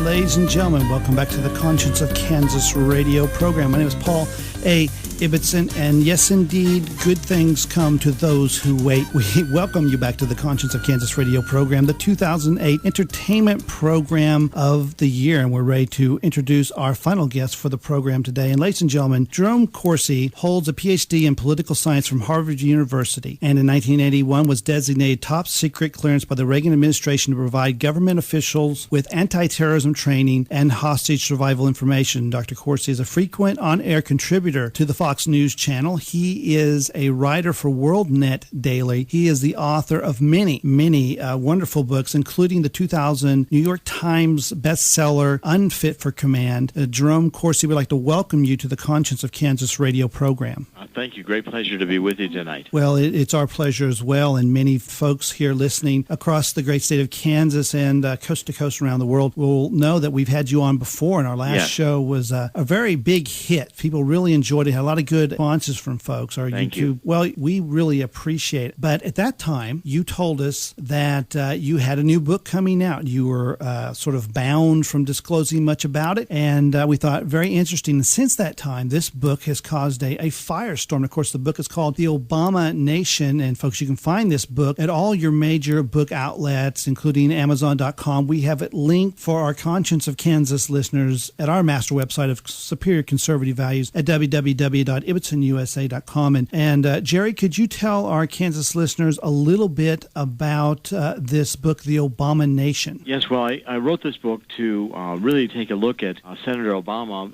Ladies and gentlemen, welcome back to the Conscience of Kansas radio program. My name is Paul A. Ibbotson, and yes, indeed, good things come to those who wait. We welcome you back to the Conscience of Kansas radio program, the 2008 entertainment program of the year, and we're ready to introduce our final guest for the program today. And ladies and gentlemen, Jerome Corsi holds a PhD in political science from Harvard University, and in 1981 was designated top secret clearance by the Reagan administration to provide government officials with anti-terrorism training and hostage survival information. Dr. Corsi is a frequent on-air contributor to the Fox News channel. He is a writer for WorldNet Daily. He is the author of many wonderful books, including the 2000 New York Times bestseller, Unfit for Command. Jerome Corsi, we'd like to welcome you to the Conscience of Kansas radio program. Thank you. Great pleasure to be with you tonight. Well, it's our pleasure as well, and many folks here listening across the great state of Kansas and coast to coast around the world will know that we've had you on before, and our last show was a very big hit. People really enjoyed it, had a lot of good responses from folks. Our Thank YouTube, you. well, we really appreciate it. But at that time, you told us that you had a new book coming out. You were sort of bound from disclosing much about it, and we thought very interesting. And since that time, this book has caused a firestorm. Of course, the book is called The Obama Nation, and folks, you can find this book at all your major book outlets, including Amazon.com. We have it linked for our Conscience of Kansas listeners at our master website of Superior Conservative Values at www.ibbotsonusa.com. And Jerry, could you tell our Kansas listeners a little bit about this book, The Obama Nation? Yes, well, I wrote this book to really take a look at Senator Obama.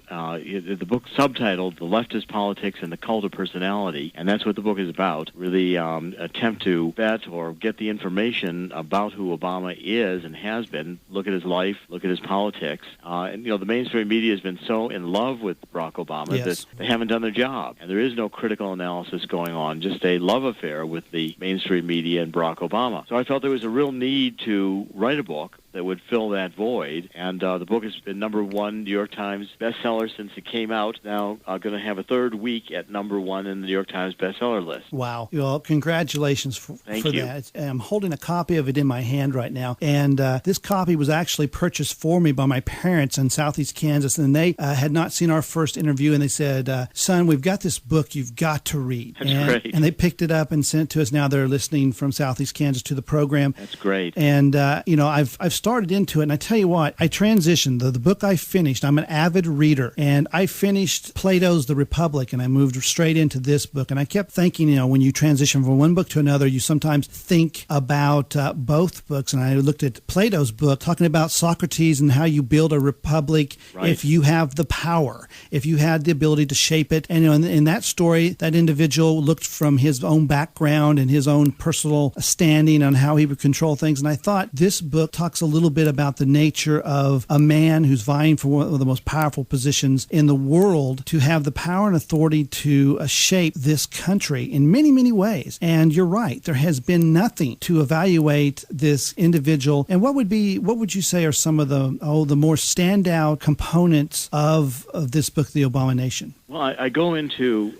The book subtitled The Leftist Politics and the Cult of Personality, and that's what the book is about. Really attempt to vet or get the information about who Obama is and has been, look at his life, look at his politics. And, the mainstream media has been so in love with Barack Obama that they haven't done their job. And there is no critical analysis going on, just a love affair with the mainstream media and Barack Obama. So I felt there was a real need to write a book that would fill that void. And the book has been #1 New York Times bestseller since it came out. Now going to have a third week at #1 in the New York Times bestseller list. Wow. Well, congratulations for you. that. I'm holding a copy of it in my hand right now. And this copy was actually purchased for me by my parents in Southeast Kansas. And they had not seen our first interview. And they said, son, we've got this book you've got to read. That's great. And they picked it up and sent it to us. Now they're listening from Southeast Kansas to the program. That's great. And, I've started into it, and I tell you what, I transitioned. The book I finished, I'm an avid reader, and I finished Plato's The Republic, and I moved straight into this book. And I kept thinking, when you transition from one book to another, you sometimes think about both books. And I looked at Plato's book, talking about Socrates and how you build a republic if you have the power, if you had the ability to shape it. And in that story, that individual looked from his own background and his own personal standing on how he would control things. And I thought this book talks a little bit about the nature of a man who's vying for one of the most powerful positions in the world to have the power and authority to shape this country in many, many ways. And you're right, there has been nothing to evaluate this individual. And what would you say are some of the more standout components of this book, The Obama Nation? Well, I go into,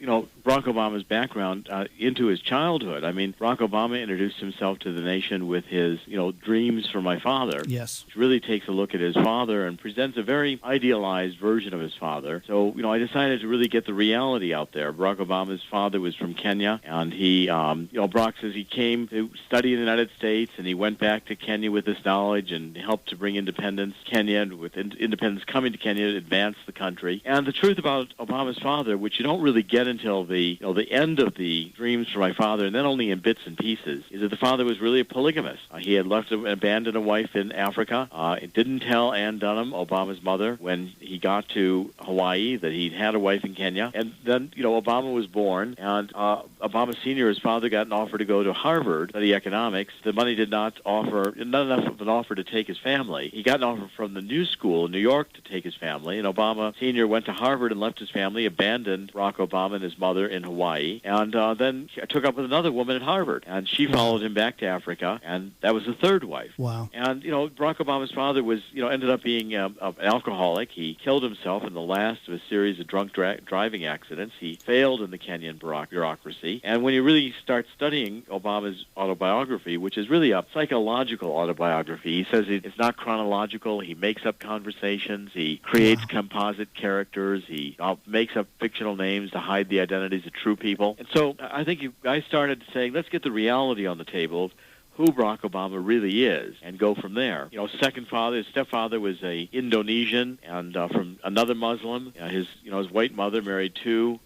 Barack Obama's background into his childhood. I mean, Barack Obama introduced himself to the nation with his, dreams for my father. Yes. Which really takes a look at his father and presents a very idealized version of his father. So, I decided to really get the reality out there. Barack Obama's father was from Kenya, and he, Barack says he came to study in the United States, and he went back to Kenya with this knowledge and helped to bring independence to Kenya, and with independence coming to Kenya, advance the country. And the truth about Obama's father, which you don't really get until the end of the dreams for my father, and then only in bits and pieces, is that the father was really a polygamist. He had abandoned a wife in Africa. It didn't tell Ann Dunham, Obama's mother, when he got to Hawaii that he'd had a wife in Kenya. And then, Obama was born, and Obama Sr., his father, got an offer to go to Harvard, study economics. The money not enough of an offer to take his family. He got an offer from the New School in New York to take his family, and Obama Sr. went to Harvard and left his family, abandoned Barack Obama and his mother in Hawaii, and then took up with another woman at Harvard, and she followed him back to Africa, and that was the third wife. Wow. And, Barack Obama's father was, ended up being an alcoholic. He killed himself in the last of a series of drunk driving accidents. He failed in the Kenyan bureaucracy. And when you really start studying Obama's autobiography, which is really a psychological autobiography, he says it's not chronological. He makes up conversations. He creates composite characters. He makes up fictional names to hide the identities of true people. And so I think I started saying, let's get the reality on the table of who Barack Obama really is, and go from there. His stepfather was a Indonesian and from another Muslim. His white mother married two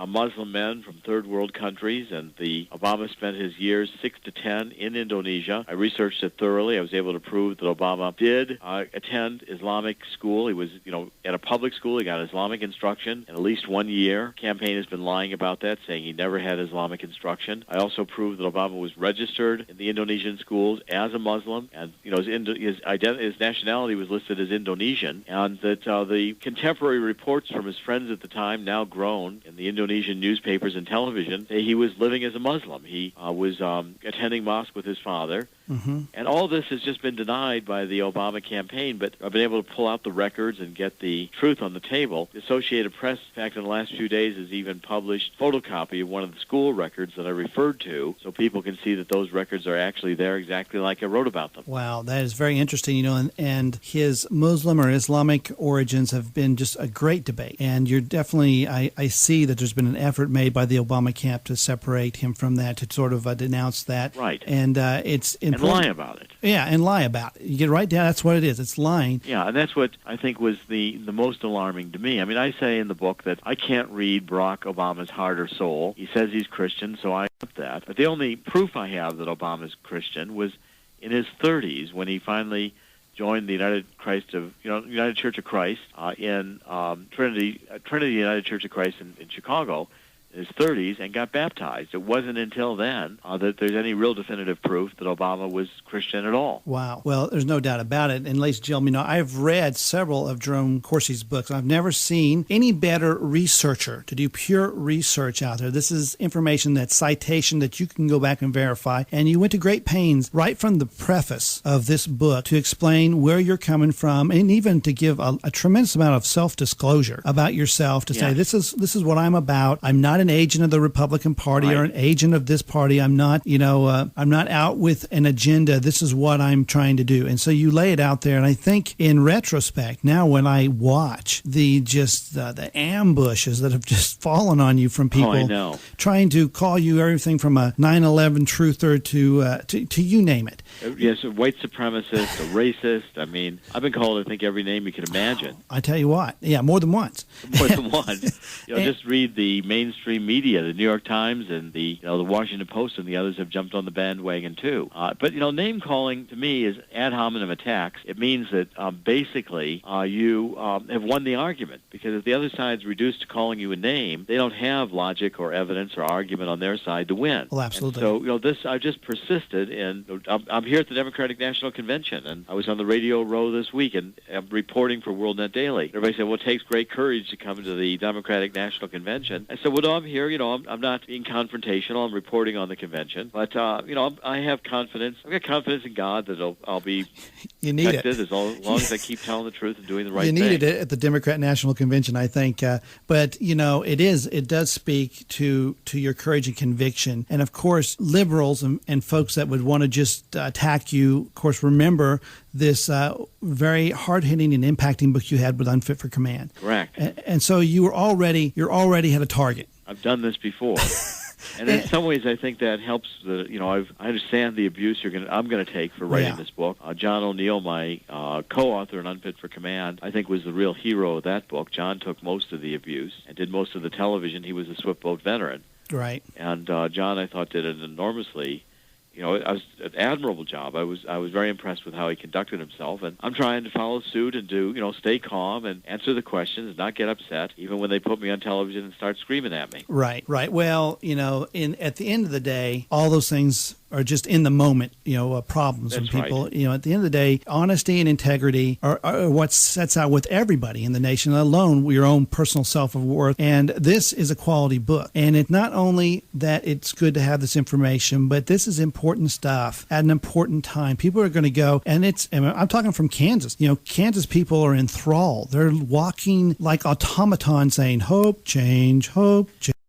Muslim men from third world countries, and Obama spent his years 6 to 10 in Indonesia. I researched it thoroughly. I was able to prove that Obama did attend Islamic school. He was, at a public school. He got Islamic instruction in at least 1 year. The campaign has been lying about that, saying he never had Islamic instruction. I also proved that Obama was registered in the Indonesian schools as a Muslim, and his nationality was listed as Indonesian, and that the contemporary reports from his friends at the time, now grown in the Indonesian newspapers and television, say he was living as a Muslim. He was attending mosque with his father. Mm-hmm. And all this has just been denied by the Obama campaign, but I've been able to pull out the records and get the truth on the table. The Associated Press, in fact, in the last few days has even published a photocopy of one of the school records that I referred to, so people can see that those records are actually there exactly like I wrote about them. Wow, that is very interesting, and his Muslim or Islamic origins have been just a great debate. And you're definitely, I see that there's been an effort made by the Obama camp to separate him from that, to sort of denounce that. Right. And it's important. And lie about it. Yeah, and lie about it. You get right down, that's what it is. It's lying. Yeah, and that's what I think was the most alarming to me. I mean, I say in the book that I can't read Barack Obama's heart or soul. He says he's Christian, so I accept that. But the only proof I have that Obama's Christian was in his 30s when he finally joined the United Church of Christ in Trinity United Church of Christ in Chicago in his 30s and got baptized. It wasn't until then that there's any real definitive proof that Obama was Christian at all. Wow. Well, there's no doubt about it. And ladies and gentlemen, I've read several of Jerome Corsi's books. I've never seen any better researcher to do pure research out there. This is information, that citation that you can go back and verify. And you went to great pains right from the preface of this book to explain where you're coming from, and even to give a tremendous amount of self-disclosure about yourself, to say, this is what I'm about. I'm not an agent of the Republican Party or an agent of this party. I'm not, I'm not out with an agenda. This is what I'm trying to do. And so you lay it out there. And I think in retrospect, now when I watch the ambushes that have just fallen on you from people trying to call you everything from a 9/11 truther to you name it. Yes, a white supremacist, a racist. I mean, I've been called, I think, every name you can imagine. I tell you what. Yeah, more than once. More than once. Just read the mainstream media, the New York Times and the Washington Post and the others have jumped on the bandwagon too. But name calling to me is ad hominem attacks. It means that basically you have won the argument, because if the other side's reduced to calling you a name, they don't have logic or evidence or argument on their side to win. Well, absolutely. And so I just persisted, and I'm here at the Democratic National Convention, and I was on the radio row this week, and I'm reporting for WorldNet Daily. Everybody said, well, it takes great courage to come to the Democratic National Convention. I said, well, I'm here. I'm not being confrontational. I'm reporting on the convention. But, I have confidence. I've got confidence in God that I'll be protected as long as I keep telling the truth and doing the right thing. You needed it at the Democrat National Convention, I think. But, it does speak to your courage and conviction. And, of course, liberals and folks that would want to just attack you, of course, remember this very hard-hitting and impacting book you had with Unfit for Command. Correct. And so you're already had a target. I've done this before. And in some ways, I think that helps. I understand the abuse I'm going to take for writing this book. John O'Neill, my co-author in Unfit for Command, I think was the real hero of that book. John took most of the abuse and did most of the television. He was a swift boat veteran. Right. And John, I thought, did an enormously an admirable job. I was very impressed with how he conducted himself, and I'm trying to follow suit and do, stay calm and answer the questions and not get upset, even when they put me on television and start screaming at me. Right. Well, at the end of the day, all those things are just in the moment, problems That's from people. right. At the end of the day, honesty and integrity are what sets out with everybody in the nation, let alone your own personal self-worth. And this is a quality book. And it's not only that it's good to have this information, but this is important stuff at an important time. People are going to go, and I'm talking from Kansas. Kansas people are enthralled. They're walking like automatons saying, hope, change, hope, change.